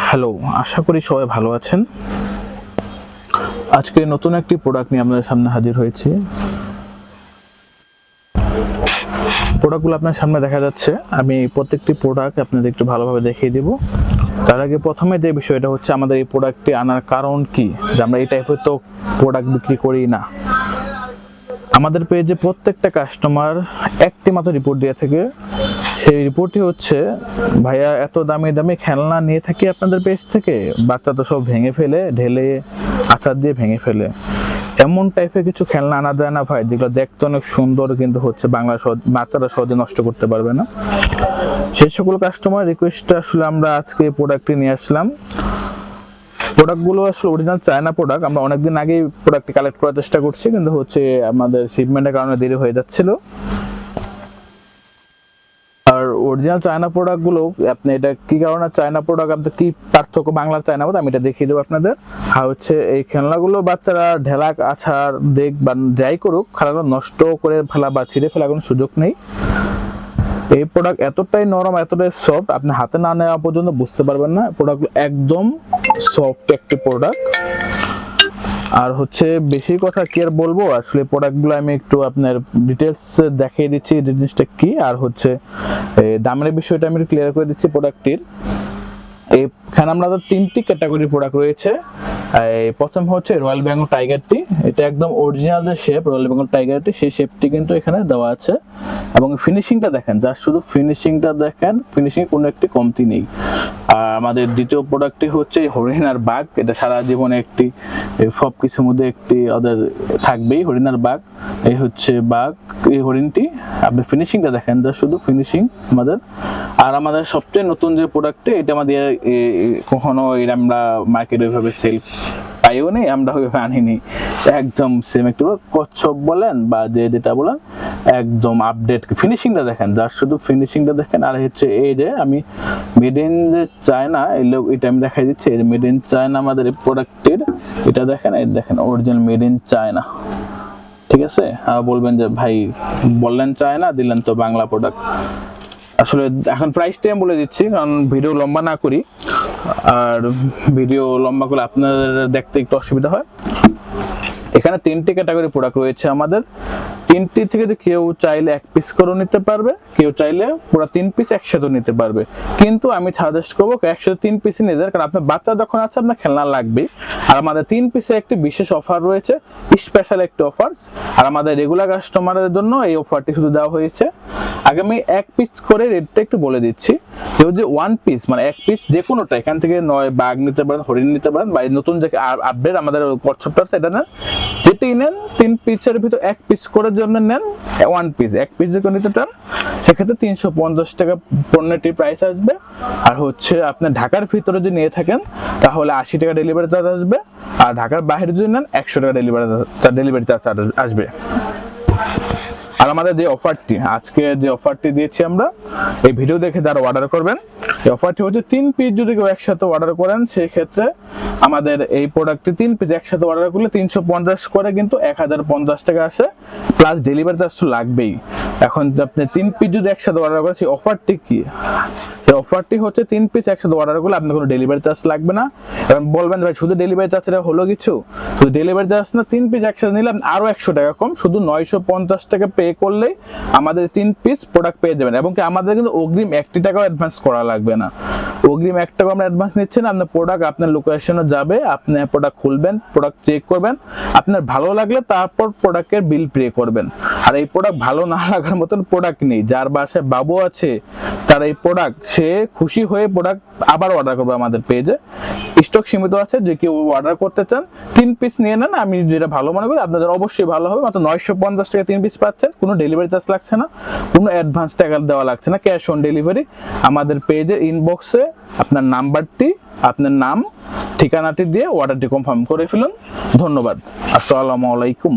Hello, আশা করি সবাই ভালো আছেন। আজকে নতুন একটি প্রোডাক্ট নিয়ে আপনাদের সামনে হাজির হয়েছি। প্রোডাক্টগুলো আপনার সামনে দেখা যাচ্ছে। আমি প্রত্যেকটি প্রোডাক্ট আপনাদের একটু ভালোভাবে দেখিয়ে দিব। তার আগে প্রথমে যে বিষয়টা হচ্ছে, আমাদের এই প্রোডাক্টটি আনার কারণ কি, যে আমরা এই টাইপের তো প্রোডাক্ট বিক্রি করি না। আমাদের পেজে প্রত্যেকটা কাস্টমার একটি মাত্র রিপোর্ট দিয়ে থাকে। সেই রিপোর্টটি হচ্ছে, ভাইয়া এত দামি দামি খেলনা নিয়ে থাকি আপনাদের পেজ থেকে, বাচ্চা তো সব ভেঙে ফেলে, ঢেলে আচার দিয়ে ভেঙে ফেলে। এমন টাইপের কিছু খেলনা আনা যায় না ভাই, যেগুলো দেখতে অনেক সুন্দর কিন্তু হচ্ছে বাচ্চারা সহজে নষ্ট করতে পারবে না। সেই সকল কাস্টমার রিকোয়েস্টে আসলে আমরা আজকে প্রোডাক্টটি নিয়ে আসলাম। প্রোডাক্টগুলো আসলে অরিজিনাল চায়না প্রোডাক্ট। আমরা অনেকদিন আগেই প্রোডাক্টটি কালেক্ট করার চেষ্টা করছি, কিন্তু হচ্ছে আমাদের শিপমেন্টের কারণে দেরি হয়ে যাচ্ছিল। আর অরিজিনাল চায়না প্রোডাক্টগুলো আপনি এটা কি কারণে চায়না প্রোডাক্ট, আপনি কি পার্থক্য বাংলার চায়না মধ্যে আমি এটা দেখিয়ে দেবো আপনাদের। আর হচ্ছে এই খেলনাগুলো বাচ্চারা ঢেলাক আছাড় দেখ বা যাই করুক, খেলাগুলো নষ্ট করে ফেলা বা ছিঁড়ে ফেলার কোনো সুযোগ নেই। এই প্রোডাক্ট এতটাই নরম, এতটাই সফট, আপনি হাতে না নেওয়া পর্যন্ত বুঝতে পারবেন না। প্রোডাক্ট একদম সফট একটি প্রোডাক্ট। আর হচ্ছে বেশি কথা কি আর বলবো, আসলে প্রোডাক্টগুলো আমি একটু আপনার ডিটেলস দেখিয়ে দিচ্ছি জিনিসটা কি। আর হচ্ছে দামের বিষয়টা আমি ক্লিয়ার করে দিচ্ছি প্রোডাক্টটির। এখানে আমাদের তিনটি ক্যাটাগরি প্রোডাক্ট রয়েছে। প্রথম হচ্ছে রয়্যাল বেঙ্গল টাইগারটি। এটা একদম অরিজিনাল যে শেপ রয়্যাল বেঙ্গল টাইগারটি, সেই শেপটি কিন্তু এখানে দেওয়া আছে। এবং ফিনিশিংটা দেখেন, যা শুধু ফিনিশিংটা দেখেন, ফিনিশিং কোনো একটি কমতি নেই। আর আমাদের দ্বিতীয় প্রোডাক্টটি হচ্ছে হরিণ আর বাঘ। এটা সারা জীবনে একটি সব কিছুর মধ্যে একটি ওদের থাকবেই, হরিণ আর বাঘ। এই হচ্ছে বাঘ, এই হরিণটি। আপনি ফিনিশিংটা দেখেন, যা শুধু ফিনিশিং আমাদের। আর আমাদের সবচেয়ে নতুন যে প্রোডাক্টটি, এটা আমাদের কখনো আমরা মার্কেটে ওইভাবে সেল পাইও নেই, আমরা ওইভাবে আনিনি। একদম সেম একটু কচ্ছপ বলেন বা যেটা বলেন, একদম আপডেট। ফিনিশিংটা দেখেন, যার শুধু ফিনিশিংটা দেখেন। আর হচ্ছে এই যে আমি মেড ইন যে চায়না, এটা আমি দেখাই দিচ্ছি। এই যে মেড ইন চায়না আমাদের এই প্রোডাক্টের, এটা দেখেন, এই দেখেন অরিজিনাল মেড ইন চায়না। ঠিক আছে, বলবেন যে ভাই বললেন চায়না, দিলেন তো বাংলা প্রোডাক্ট। আসলে এখন প্রাইসটা আমি বলে দিচ্ছি, কারণ ভিডিও লম্বা না করি। আর ভিডিও লম্বা করলে আপনাদের দেখতে একটু অসুবিধা হয়। এখানে তিনটি ক্যাটাগরি প্রোডাক্ট রয়েছে আমাদের। তিনটি থেকে কেউ চাইলে এক পিস করে নিতে পারবে, কেউ চাইলে পুরো 3 পিস একসাথে নিতে পারবে। কিন্তু আমি সাজেস্ট করবো একসাথে 3 পিসই নিয়ে যান, কারণ আপনার বাচ্চা যখন আছে আপনার খেলনা লাগবে। আর আমাদের 3 পিসে একটি বিশেষ অফার রয়েছে, স্পেশাল একটি অফার। আর আমাদের রেগুলার কাস্টমারের জন্য এই অফারটি শুধু দেওয়া হয়েছে। আগে আমি 1 পিস করে রেটটা একটু বলে দিচ্ছি। কেউ যে 1 পিস মানে 1 পিস যে কোনোটা, এখান থেকে নয় বাঘ নিতে পারেন, হরিণ নিতে পারেন, বা নতুন যে আপডেট আমাদের কচ্ছপটা এটা নেন, যেটাই নেন 3 পিসের ভিতর 1 পিস করে জন্য নেন। 1 পিস 1 পিস যদি নিতে চান, সেক্ষেত্রে 350 টাকা পণ্যটি প্রাইস আসবে। আর হচ্ছে আপনি ঢাকার ভিতরে যদি নিয়ে থাকেন, তাহলে 80 টাকা ডেলিভারি চার্জ আসবে। আর ঢাকার বাইরে যদি নেন, 100 টাকা ডেলিভারি চার্জ আসবে। আর আমাদের যে অফারটি, আজকে যে অফারটি দিয়েছি আমরা, এই ভিডিও দেখে যারা অর্ডার করবেন, এই অফারটি হচ্ছে 3 পিস যদি কেউ একসাথে অর্ডার করেন, সেই ক্ষেত্রে আমাদের এই প্রোডাক্টটি 3 পিস একসাথে অর্ডার করলে 350 করে কিন্তু 1050 টাকা আসে, প্লাস ডেলিভারি চার্জ তো লাগবেই। এখন আপনি 3 পিস যদি একসাথে অর্ডার করেন, সেই অফারটি কি? এই অফারটি হচ্ছে 3 পিস একসাথে অর্ডার করলে আপনার কোনো ডেলিভারি চার্জ লাগবে না। এবং বলবেন ভাই শুধু ডেলিভারি চার্জ এটা হলো কিছু? শুধু ডেলিভারি চার্জ না, 3 পিস একসাথে নিলে আরো 100 টাকা কম, শুধু 950 টাকা পে করলেই আমাদের 3 পিস প্রোডাক্ট পেয়ে যাবেন। এবং কি আমাদের কিন্তু অগ্রিম 1 টাকাও অ্যাডভান্স করা লাগবে না। অগ্রিম 1 টাকা আমরা অ্যাডভান্স নিচ্ছি না। আপনার প্রোডাক্ট আপনার লোকেশনে যাবে, আপনি প্রোডাক্ট খুলবেন, প্রোডাক্ট চেক করবেন, আপনার ভালো লাগলে তারপর প্রোডাক্টের বিল পে করবেন। আর এই প্রোডাক্ট ভালো না লাগার মতন প্রোডাক্ট নেই। যার বাসায় বাবু আছে, তার এই প্রোডাক্ট সে খুশি হয়ে প্রোডাক্ট আবার অর্ডার করবে আমাদের পেজে। স্টক সীমিত আছে, যে কেউ অর্ডার করতে চান 3 পিস নিয়ে নেন। আমি যেটা ভালো মনে করি আপনাদের অবশ্যই ভালো হবে। মাত্র 950 টাকা 3 পিস পাচ্ছেন, কোনো ডেলিভারি চার্জ লাগছে না, কোনো অ্যাডভান্স টাকা দেওয়া লাগছে না, ক্যাশ অন ডেলিভারি। আমাদের পেজের ইনবক্সে আপনার নাম্বারটি, আপনার নাম, ঠিকানাটি দিয়ে অর্ডারটি কনফার্ম করে ফেলুন। ধন্যবাদ। আসসালামু আলাইকুম।